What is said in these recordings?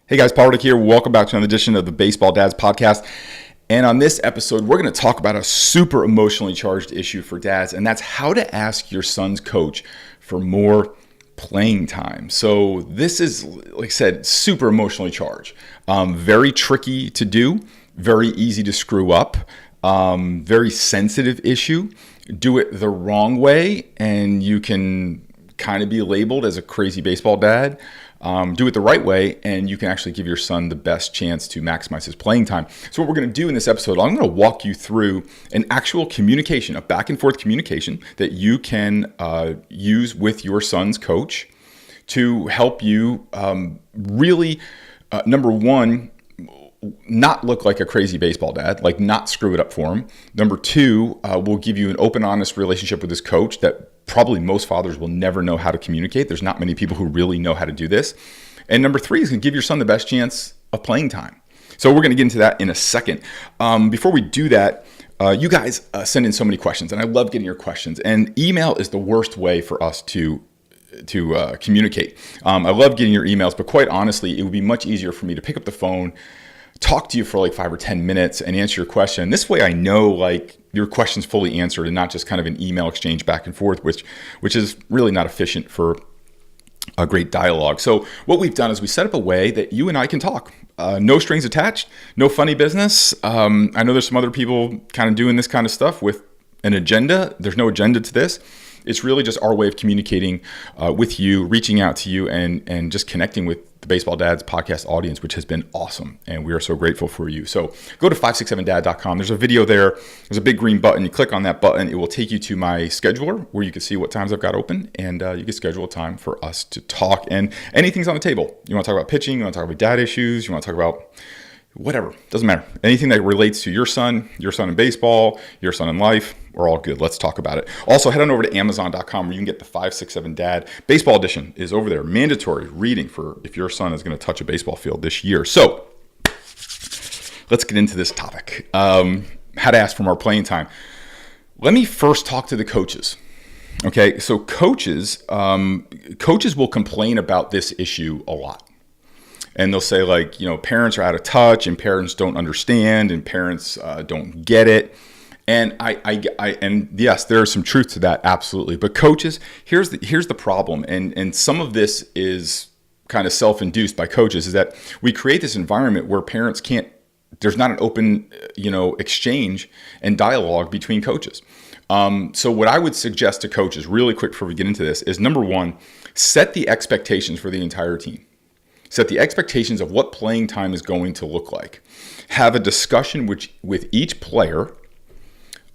Hey guys, Paul Reddick here. Welcome back to another edition of the Baseball Dads podcast. And on this episode, we're going to talk about a super emotionally charged issue for dads, and that's how to ask your son's coach for more playing time. So this is, like I said, super emotionally charged. Very tricky to do, very easy to screw up, very sensitive issue. Do it the wrong way, and you can kind of be labeled as a crazy baseball dad. Do it the right way, and you can actually give your son the best chance to maximize his playing time. So what we're going to do in this episode, I'm going to walk you through an actual communication, a back and forth communication that you can use with your son's coach to help you really, number one, not look like a crazy baseball dad, like not screw it up for him. Number two, we'll give you an open, honest relationship with his coach that probably most fathers will never know how to communicate. There's not many people who really know how to do this. And number three is going to give your son the best chance of playing time. So we're going to get into that in a second. Before we do that, you guys send in so many questions, and I love getting your questions. And email is the worst way for us to communicate. I love getting your emails, but quite honestly, it would be much easier for me to pick up the phone, talk to you for like 5 or 10 minutes and answer your question. This way I know like your question's fully answered and not just kind of an email exchange back and forth, which is really not efficient for a great dialogue. So what we've done is we set up a way that you and I can talk. No strings attached, no funny business. I know there's some other people kind of doing this kind of stuff with an agenda. There's no agenda to this. It's really just our way of communicating with you, reaching out to you, and just connecting with the Baseball Dads podcast audience, which has been awesome. And we are so grateful for you. So go to 567dad.com. There's a video there. There's a big green button. You click on that button. It will take you to my scheduler where you can see what times I've got open. And you can schedule a time for us to talk. And anything's on the table. You want to talk about pitching. You want to talk about dad issues. You want to talk about whatever, doesn't matter. Anything that relates to your son in baseball, your son in life, we're all good. Let's talk about it. Also, head on over to Amazon.com where you can get the 567 Dad Baseball Edition is over there. Mandatory reading for if your son is going to touch a baseball field this year. So let's get into this topic. How to ask for more playing time. Let me first talk to the coaches. Okay, so coaches will complain about this issue a lot. And they'll say like, parents are out of touch and parents don't understand and parents don't get it. And and yes, there is some truth to that. Absolutely. But coaches, here's the problem. And some of this is kind of self-induced by coaches is that we create this environment where parents there's not an open, exchange and dialogue between coaches. So what I would suggest to coaches really quick before we get into this is number one, set the expectations for the entire team. Set the expectations of what playing time is going to look like. Have a discussion with each player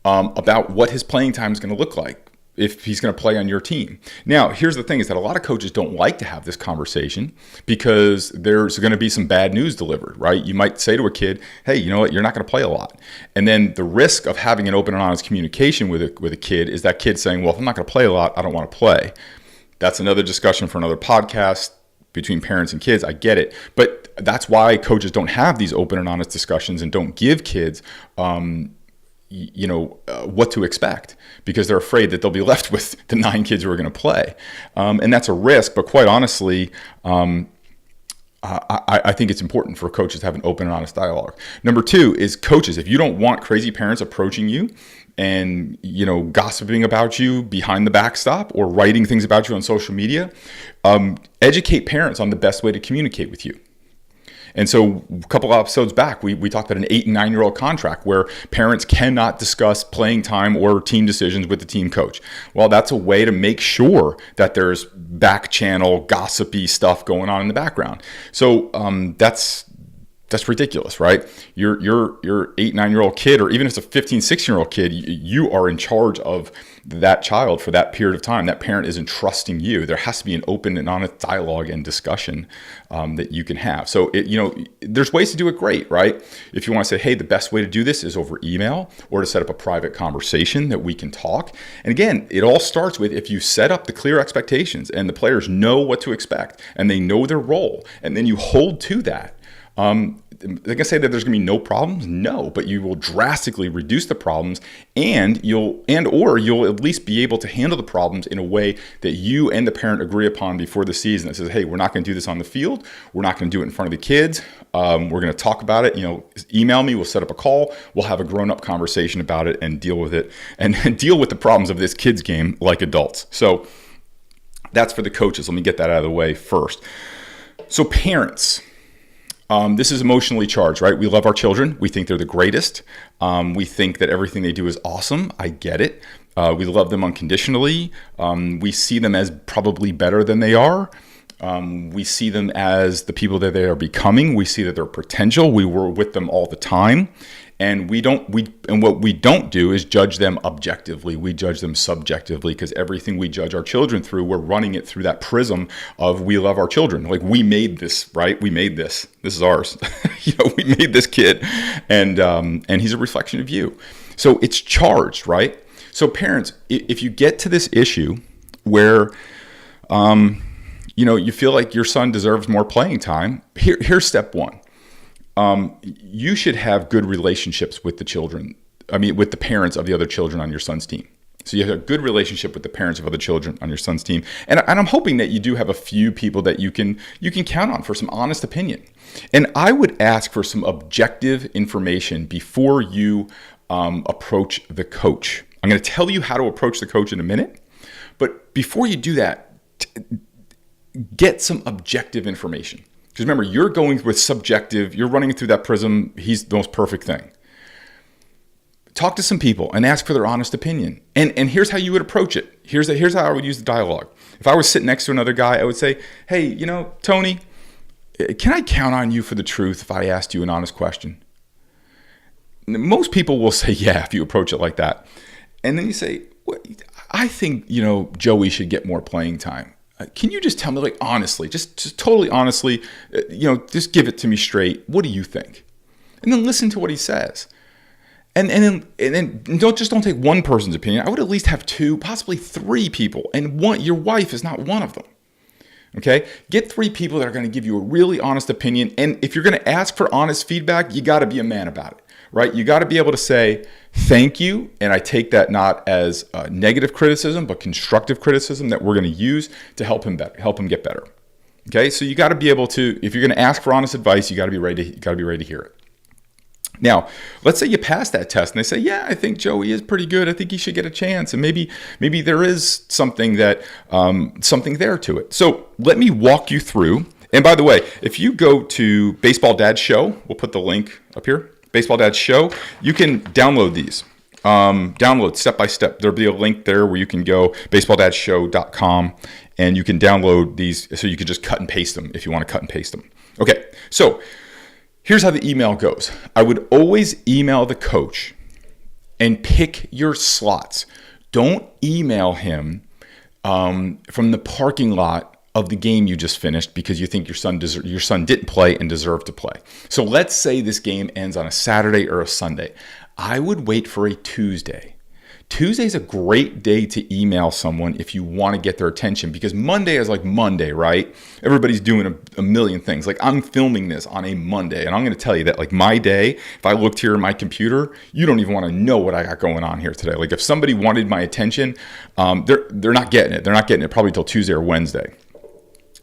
about what his playing time is going to look like if he's going to play on your team. Now, here's the thing is that a lot of coaches don't like to have this conversation because there's going to be some bad news delivered, right? You might say to a kid, hey, you know what, you're not going to play a lot. And then the risk of having an open and honest communication with a kid is that kid saying, well, if I'm not going to play a lot, I don't want to play. That's another discussion for another podcast. Between parents and kids, I get it. But that's why coaches don't have these open and honest discussions and don't give kids, what to expect because they're afraid that they'll be left with the 9 kids who are going to play. And that's a risk. But quite honestly, I think it's important for coaches to have an open and honest dialogue. Number two is coaches. If you don't want crazy parents approaching you and, gossiping about you behind the backstop or writing things about you on social media, educate parents on the best way to communicate with you. And so a couple of episodes back, we talked about an 8 and 9-year-old contract where parents cannot discuss playing time or team decisions with the team coach. Well, that's a way to make sure that there's back channel gossipy stuff going on in the background. So that's ridiculous, right? Your 8, 9-year-old kid, or even if it's a 15, 16-year-old kid, you are in charge of that child for that period of time. That parent is entrusting you. There has to be an open and honest dialogue and discussion that you can have. So, there's ways to do it great, right? If you want to say, hey, the best way to do this is over email or to set up a private conversation that we can talk. And again, it all starts with if you set up the clear expectations and the players know what to expect and they know their role, and then you hold to that. They can say that there's going to be no problems. No, but you will drastically reduce the problems, and you'll at least be able to handle the problems in a way that you and the parent agree upon before the season. That says, hey, we're not going to do this on the field. We're not going to do it in front of the kids. We're going to talk about it. Email me. We'll set up a call. We'll have a grown-up conversation about it and deal with it and deal with the problems of this kids game like adults. So that's for the coaches. Let me get that out of the way first. So parents. This is emotionally charged, right? We love our children. We think they're the greatest. We think that everything they do is awesome. I get it. We love them unconditionally. We see them as probably better than they are. We see them as the people that they are becoming. We see that their potential. We were with them all the time. And what we don't do is judge them objectively. We judge them subjectively, because everything we judge our children through, we're running it through that prism of we love our children. Like, we made this, right? We made this. This is ours. We made this kid, and he's a reflection of you. So it's charged, right? So parents, if you get to this issue where you feel like your son deserves more playing time, here's step one. You should have good relationships with with the parents of the other children on your son's team. So you have a good relationship with the parents of other children on your son's team. And I'm hoping that you do have a few people that you can count on for some honest opinion. And I would ask for some objective information before you approach the coach. I'm going to tell you how to approach the coach in a minute. But before you do that, get some objective information. Because remember, you're going with subjective, you're running through that prism, he's the most perfect thing. Talk to some people and ask for their honest opinion. And here's how you would approach it. Here's how I would use the dialogue. If I was sitting next to another guy, I would say, hey, Tony, can I count on you for the truth if I asked you an honest question? Most people will say, yeah, if you approach it like that. And then you say, well, I think, Joey should get more playing time. Can you just tell me, like, honestly, just totally honestly, just give it to me straight. What do you think? And then listen to what he says. And then don't take one person's opinion. I would at least have 2, possibly 3 people. And your wife is not one of them. Okay? Get 3 people that are going to give you a really honest opinion. And if you're going to ask for honest feedback, you got to be a man about it. Right? You got to be able to say, thank you. And I take that not as negative criticism, but constructive criticism that we're going to use to help him get better. Okay. So you got to be able to, if you're going to ask for honest advice, you got to be ready to hear it. Now, let's say you pass that test and they say, yeah, I think Joey is pretty good. I think he should get a chance. And maybe there is something there to it. So let me walk you through. And by the way, if you go to Baseball Dad's Show, we'll put the link up here. Baseball Dad's Show, you can download these. Download step by step. There'll be a link there where you can go, baseballdadsshow.com, and you can download these so you can just cut and paste them if you want to cut and paste them. Okay, so here's how the email goes. I would always email the coach and pick your slots. Don't email him from the parking lot of the game you just finished because you think your son didn't play and deserved to play. So let's say this game ends on a Saturday or a Sunday. I would wait for a Tuesday. Tuesday's a great day to email someone if you want to get their attention, because Monday is like Monday, right? Everybody's doing a million things. Like, I'm filming this on a Monday, and I'm going to tell you that, like, my day, if I looked here in my computer, you don't even want to know what I got going on here today. Like, if somebody wanted my attention, they're not getting it. They're not getting it probably till Tuesday or Wednesday.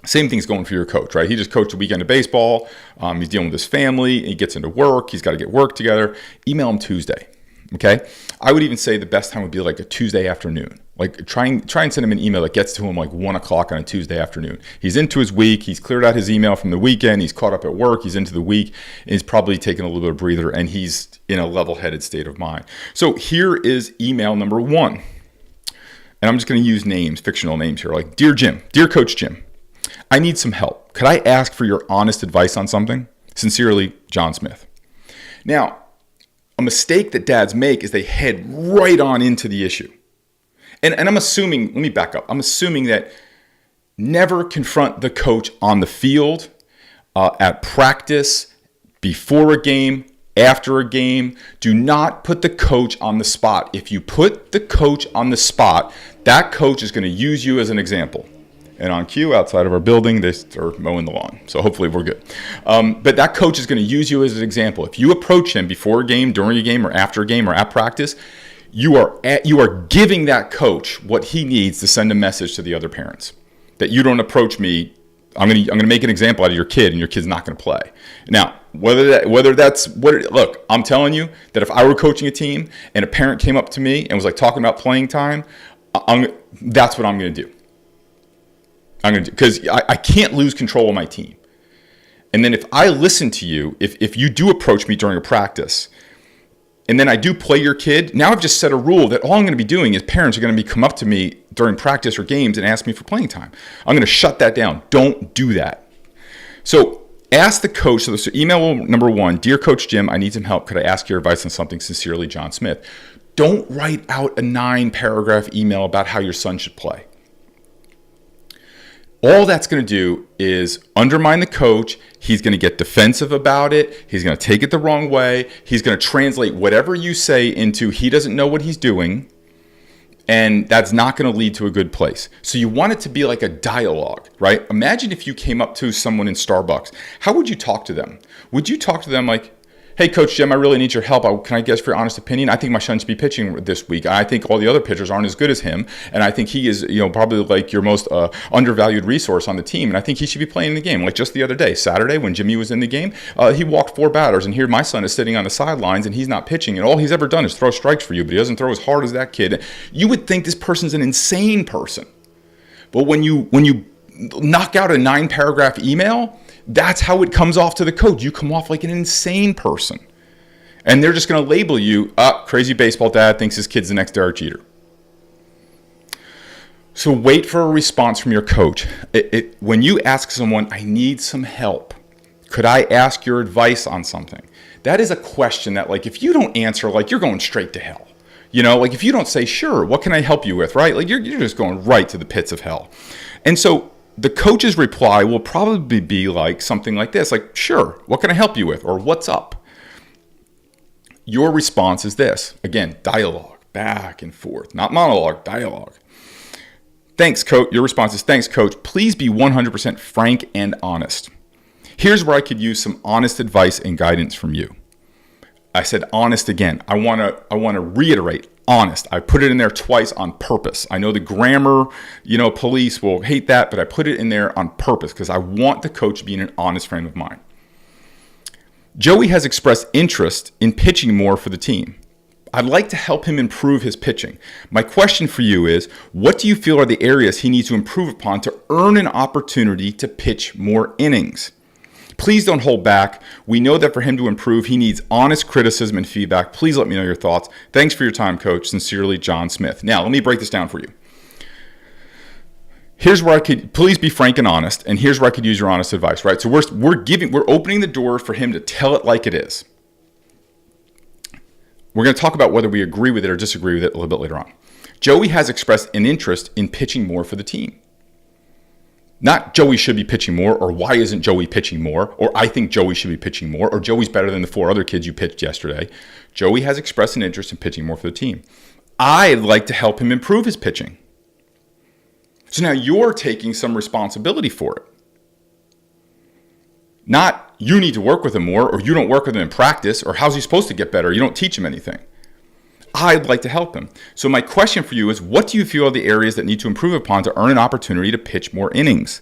Same thing's going for your coach, right? He just coached a weekend of baseball. He's dealing with his family. He gets into work. He's got to get work together. Email him Tuesday, okay? I would even say the best time would be like a Tuesday afternoon. Like, try and send him an email that gets to him like 1 o'clock on a Tuesday afternoon. He's into his week. He's cleared out his email from the weekend. He's caught up at work. He's into the week. And he's probably taking a little bit of breather, and he's in a level-headed state of mind. So here is email number 1. And I'm just going to use names, fictional names here. Like, Dear Jim, Dear Coach Jim, I need some help. Could I ask for your honest advice on something? Sincerely, John Smith. Now, a mistake that dads make is they head right on into the issue. And I'm assuming, let me back up. I'm assuming that never confront the coach on the field, at practice, before a game, after a game. Do not put the coach on the spot. If you put the coach on the spot, that coach is going to use you as an example. And on cue, outside of our building, they are mowing the lawn. So hopefully we're good. But that coach is going to use you as an example. If you approach him before a game, during a game, or after a game, or at practice, you are giving that coach what he needs to send a message to the other parents. That you don't approach me, I'm going to make an example out of your kid, and your kid's not going to play. Now, look, I'm telling you that if I were coaching a team and a parent came up to me and was like talking about playing time, that's what I'm going to do. Because I can't lose control of my team. And then if I listen to you, if you do approach me during a practice, and then I do play your kid, now I've just set a rule that all I'm going to be doing is parents are going to come up to me during practice or games and ask me for playing time. I'm going to shut that down. Don't do that. So ask the coach. So email number 1, Dear Coach Jim, I need some help. Could I ask your advice on something? Sincerely, John Smith. Don't write out a 9-paragraph email about how your son should play. All that's going to do is undermine the coach. He's going to get defensive about it. He's going to take it the wrong way. He's going to translate whatever you say into he doesn't know what he's doing. And that's not going to lead to a good place. So you want it to be like a dialogue, right? Imagine if you came up to someone in Starbucks. How would you talk to them? Would you talk to them like, hey, Coach Jim, I really need your help. Can I guess for your honest opinion? I think my son should be pitching this week. I think all the other pitchers aren't as good as him. And I think he is, probably like your most undervalued resource on the team. And I think he should be playing in the game. Like just the other day, Saturday, when Jimmy was in the game, he walked 4 batters. And here my son is sitting on the sidelines and he's not pitching. And all he's ever done is throw strikes for you, but he doesn't throw as hard as that kid. You would think this person's an insane person. But when you knock out a 9-paragraph email, that's how it comes off to the coach. You come off like an insane person. And they're just going to label you, crazy baseball dad thinks his kid's the next Derek Jeter. So wait for a response from your coach. When you ask someone, I need some help, could I ask your advice on something? That is a question that, like, if you don't answer, like, you're going straight to hell. Like if you don't say, sure, what can I help you with, right? Like you're just going right to the pits of hell. And so the coach's reply will probably be like something like this, like, sure, what can I help you with? Or what's up? Your response is this. Again, dialogue, back and forth, not monologue, dialogue. Thanks, coach. Your response is, thanks, coach. Please be 100% frank and honest. Here's where I could use some honest advice and guidance from you. I said honest again. I want to reiterate honest. I put it in there twice on purpose. I know the grammar, police will hate that, but I put it in there on purpose because I want the coach to be in an honest frame of mind. Joey has expressed interest in pitching more for the team. I'd like to help him improve his pitching. My question for you is, what do you feel are the areas he needs to improve upon to earn an opportunity to pitch more innings? Please don't hold back. We know that for him to improve, he needs honest criticism and feedback. Please let me know your thoughts. Thanks for your time, Coach. Sincerely, John Smith. Now, let me break this down for you. Here's where please be frank and honest, and here's where I could use your honest advice, right? So we're opening the door for him to tell it like it is. We're going to talk about whether we agree with it or disagree with it a little bit later on. Joey has expressed an interest in pitching more for the team. Not Joey should be pitching more, or why isn't Joey pitching more, or I think Joey should be pitching more, or Joey's better than the 4 other kids you pitched yesterday. Joey has expressed an interest in pitching more for the team. I'd like to help him improve his pitching. So now you're taking some responsibility for it. Not you need to work with him more, or you don't work with him in practice, or how's he supposed to get better? You don't teach him anything. I'd like to help him. So my question for you is, what do you feel are the areas that need to improve upon to earn an opportunity to pitch more innings?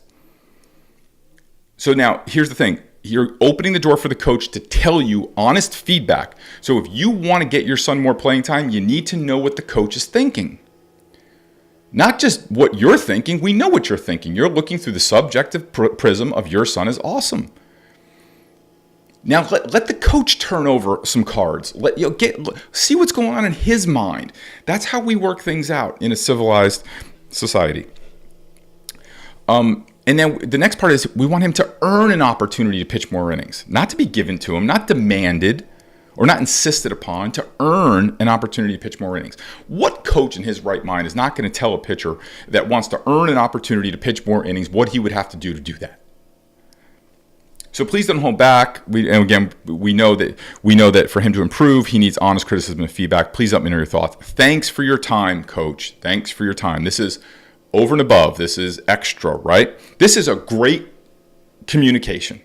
So now, here's the thing. You're opening the door for the coach to tell you honest feedback. So if you want to get your son more playing time, you need to know what the coach is thinking. Not just what you're thinking. We know what you're thinking. You're looking through the subjective prism of your son is awesome. Now let the coach turn over some cards. See what's going on in his mind. That's how we work things out in a civilized society. And then the next part is we want him to earn an opportunity to pitch more innings, not to be given to him, not demanded or not insisted upon, to earn an opportunity to pitch more innings. What coach in his right mind is not going to tell a pitcher that wants to earn an opportunity to pitch more innings what he would have to do that? So please don't hold back. We know that for him to improve, he needs honest criticism and feedback. Please let me know your thoughts. Thanks for your time, Coach. Thanks for your time. This is over and above. This is extra, right? This is a great communication.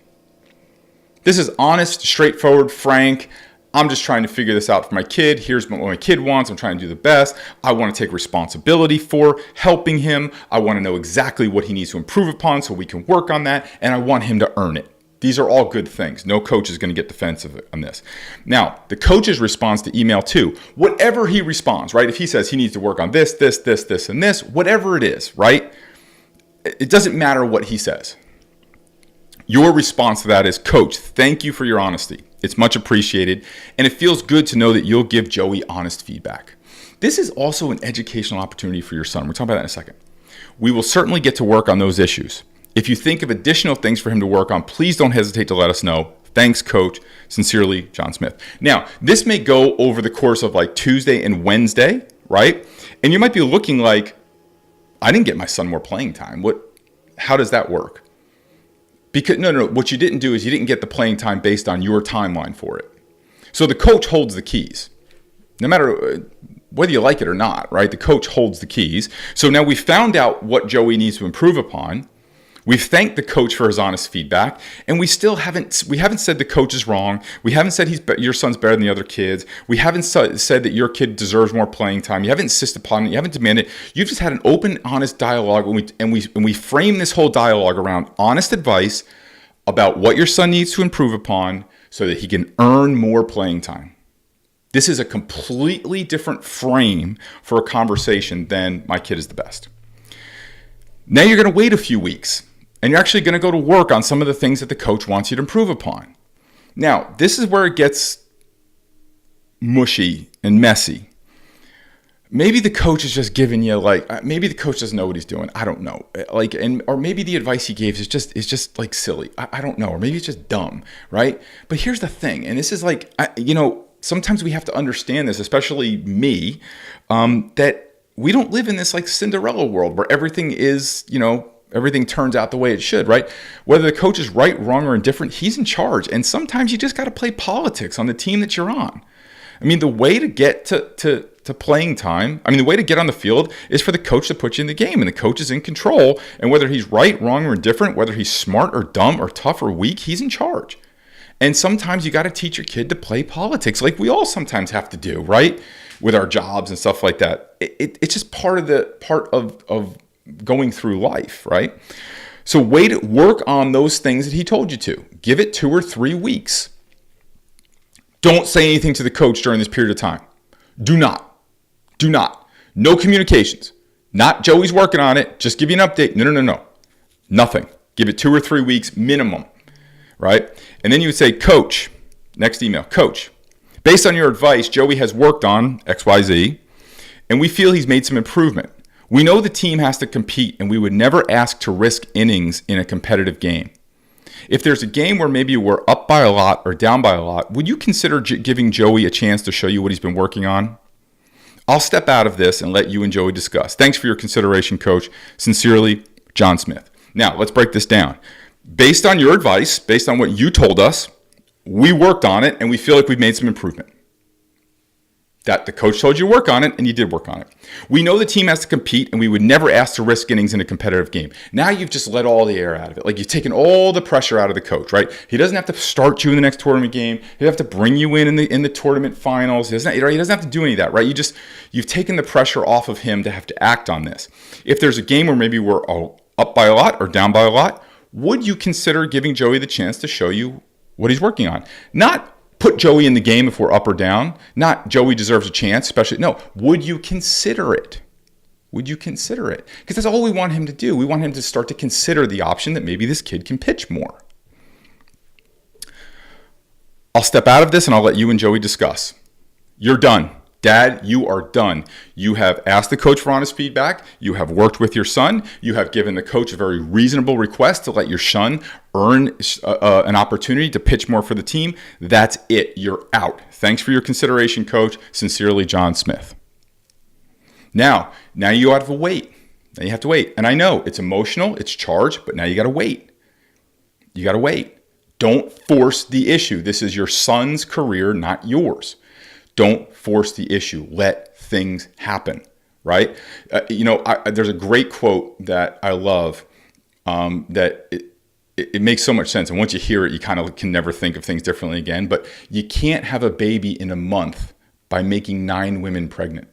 This is honest, straightforward, frank. I'm just trying to figure this out for my kid. Here's what my kid wants. I'm trying to do the best. I want to take responsibility for helping him. I want to know exactly what he needs to improve upon so we can work on that. And I want him to earn it. These are all good things. No coach is going to get defensive on this. Now, the coach's response to email too, whatever he responds, right? If he says he needs to work on this, and this, whatever it is, right? It doesn't matter what he says. Your response to that is, Coach, thank you for your honesty. It's much appreciated, and it feels good to know that you'll give Joey honest feedback. This is also an educational opportunity for your son. We'll talk about that in a second. We will certainly get to work on those issues. If you think of additional things for him to work on, please don't hesitate to let us know. Thanks, Coach. Sincerely, John Smith. Now, this may go over the course of like Tuesday and Wednesday, right? And you might be looking like, I didn't get my son more playing time. How does that work? Because no. What you didn't do is you didn't get the playing time based on your timeline for it. So the coach holds the keys, no matter whether you like it or not, right? The coach holds the keys. So now we found out what Joey needs to improve upon. We've thanked the coach for his honest feedback, and we haven't said the coach is wrong. We haven't said your son's better than the other kids. We haven't said that your kid deserves more playing time. You haven't insisted upon it. You haven't demanded it. You've just had an open, honest dialogue, and we frame this whole dialogue around honest advice about what your son needs to improve upon so that he can earn more playing time. This is a completely different frame for a conversation than my kid is the best. Now you're going to wait a few weeks. And you're actually going to go to work on some of the things that the coach wants you to improve upon. Now, this is where it gets mushy and messy. Maybe the coach is just giving you maybe the coach doesn't know what he's doing. I don't know. Or maybe the advice he gave is just like silly. I don't know. Or maybe it's just dumb, right? But here's the thing. And this is sometimes we have to understand this, especially me, that we don't live in this like Cinderella world where everything is, everything turns out the way it should, right? Whether the coach is right, wrong, or indifferent, he's in charge. And sometimes you just got to play politics on the team that you're on. I mean, the way to get to playing time, the way to get on the field is for the coach to put you in the game, and the coach is in control. And whether he's right, wrong, or indifferent, whether he's smart or dumb or tough or weak, he's in charge. And sometimes you got to teach your kid to play politics, like we all sometimes have to do, right? With our jobs and stuff like that. It's just part of going through life, right? So work on those things that he told you to. Give it 2 or 3 weeks. Don't say anything to the coach during this period of time. Do not. No communications. Not Joey's working on it. Just give you an update. No. Nothing. Give it 2 or 3 weeks minimum, right? And then you would say, Coach, next email, Coach, based on your advice, Joey has worked on XYZ, and we feel he's made some improvement. We know the team has to compete, and we would never ask to risk innings in a competitive game. If there's a game where maybe we're up by a lot or down by a lot, would you consider giving Joey a chance to show you what he's been working on? I'll step out of this and let you and Joey discuss. Thanks for your consideration, Coach. Sincerely, John Smith. Now, let's break this down. Based on your advice, based on what you told us, we worked on it, and we feel like we've made some improvement. That the coach told you to work on it, and you did work on it. We know the team has to compete, and we would never ask to risk innings in a competitive game. Now you've just let all the air out of it. Like you've taken all the pressure out of the coach, right? He doesn't have to start you in the next tournament game. He doesn't have to bring you in the tournament finals. He doesn't have to do any of that, right? You've taken the pressure off of him to have to act on this. If there's a game where maybe we're up by a lot or down by a lot, would you consider giving Joey the chance to show you what he's working on? Not put Joey in the game if we're up or down. Not Joey deserves a chance, especially. No, would you consider it? Would you consider it? Because that's all we want him to do. We want him to start to consider the option that maybe this kid can pitch more. I'll step out of this and I'll let you and Joey discuss. You're done. Dad, you are done. You have asked the coach for honest feedback. You have worked with your son. You have given the coach a very reasonable request to let your son earn an opportunity to pitch more for the team. That's it. You're out. Thanks for your consideration, Coach. Sincerely, John Smith. Now you have to wait. Now you have to wait. And I know it's emotional, it's charged, but now you got to wait. You got to wait. Don't force the issue. This is your son's career, not yours. Don't force the issue. Let things happen. right? There's a great quote that I love that it makes so much sense. And once you hear it, you kind of can never think of things differently again. But you can't have a baby in a month by making 9 women pregnant.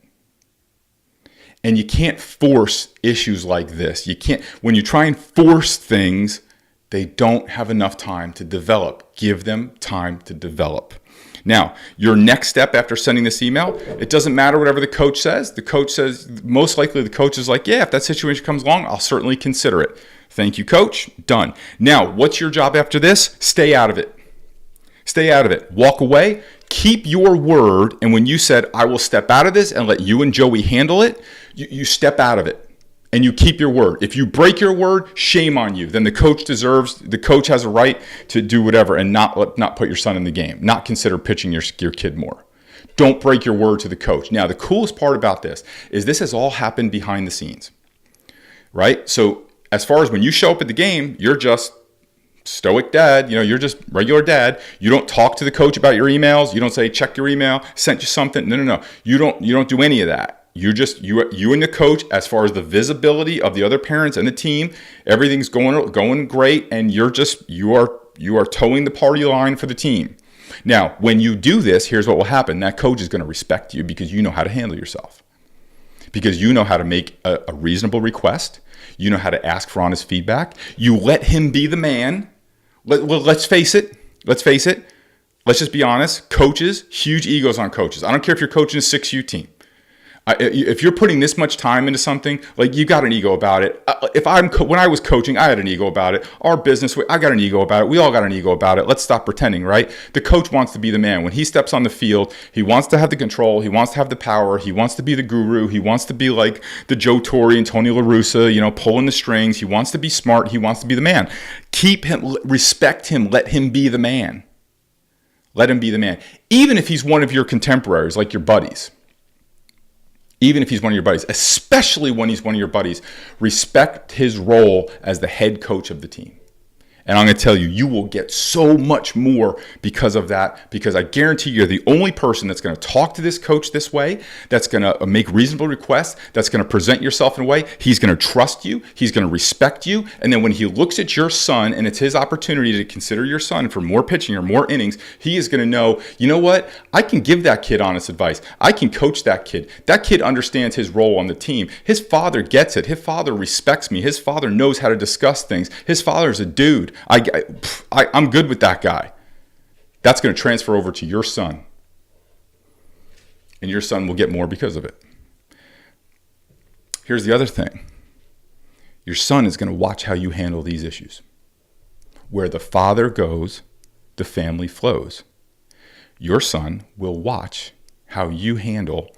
And you can't force issues like this. You can't, when you try and force things, they don't have enough time to develop. Give them time to develop. Now, your next step after sending this email, it doesn't matter whatever the coach says. The coach says, most likely the coach is like, yeah, if that situation comes along, I'll certainly consider it. Thank you, coach. Done. Now, what's your job after this? Stay out of it. Stay out of it. Walk away. Keep your word. And when you said, I will step out of this and let you and Joey handle it, you step out of it and you keep your word. If you break your word, shame on you. Then the coach has a right to do whatever and not put your son in the game, not consider pitching your kid more. Don't break your word to the coach. Now, the coolest part about this is this has all happened behind the scenes, right? So as far as when you show up at the game, you're just stoic dad, you're just regular dad. You don't talk to the coach about your emails. You don't say, check your email, sent you something. No. You don't do any of that. You and the coach, as far as the visibility of the other parents and the team, everything's going great. And you are towing the party line for the team. Now, when you do this, here's what will happen. That coach is going to respect you because you know how to handle yourself. Because you know how to make a reasonable request. You know how to ask for honest feedback. You let him be the man. Let's face it. Let's just be honest. Coaches, huge egos on coaches. I don't care if you're coaching a 6U team. If you're putting this much time into something, like you got an ego about it. When I was coaching, I had an ego about it. Our business, I got an ego about it. We all got an ego about it. Let's stop pretending, right? The coach wants to be the man. When he steps on the field, he wants to have the control. He wants to have the power. He wants to be the guru. He wants to be like the Joe Torre and Tony La Russa, pulling the strings. He wants to be smart. He wants to be the man. Keep him, respect him. Let him be the man. Let him be the man. Even if he's one of your contemporaries, like your buddies. Even if he's one of your buddies, especially when he's one of your buddies, respect his role as the head coach of the team. And I'm going to tell you, you will get so much more because of that, because I guarantee you're the only person that's going to talk to this coach this way, that's going to make reasonable requests, that's going to present yourself in a way. He's going to trust you. He's going to respect you. And then when he looks at your son and it's his opportunity to consider your son for more pitching or more innings, he is going to know, you know what? I can give that kid honest advice. I can coach that kid. That kid understands his role on the team. His father gets it. His father respects me. His father knows how to discuss things. His father's a dude. I'm good with that guy. That's going to transfer over to your son. And your son will get more because of it. Here's the other thing. Your son is going to watch how you handle these issues. Where the father goes, the family flows. Your son will watch how you handle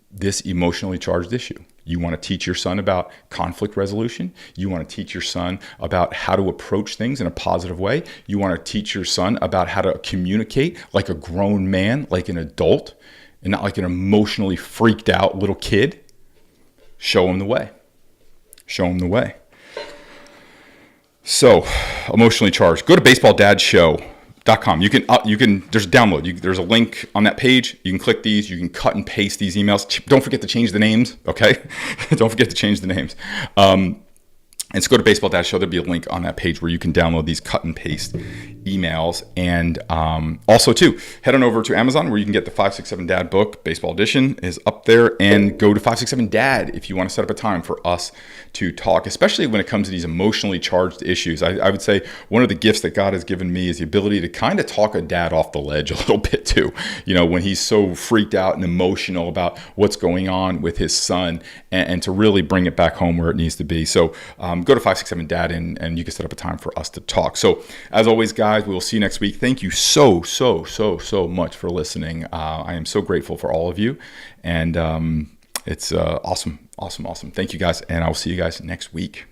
this emotionally charged issue. You want to teach your son about conflict resolution. You want to teach your son about how to approach things in a positive way. You want to teach your son about how to communicate like a grown man, like an adult, and not like an emotionally freaked out little kid. Show him the way. Show him the way. So, emotionally charged. Go to BaseballDadShow.com. You can. There's a download. There's a link on that page. You can click these. You can cut and paste these emails. Don't forget to change the names. Okay, don't forget to change the names. And so go to Baseball Dad Show. There'll be a link on that page where you can download these cut and paste emails. And also, too, head on over to Amazon where you can get the 567 Dad book. Baseball Edition is up there. And go to 567 Dad if you want to set up a time for us to talk, especially when it comes to these emotionally charged issues. I would say one of the gifts that God has given me is the ability to kind of talk a dad off the ledge a little bit, too. When he's so freaked out and emotional about what's going on with his son and to really bring it back home where it needs to be. So, go to 567 Dad and you can set up a time for us to talk. So as always, guys, we will see you next week. Thank you so much for listening. I am so grateful for all of you. And it's awesome. Thank you, guys. And I will see you guys next week.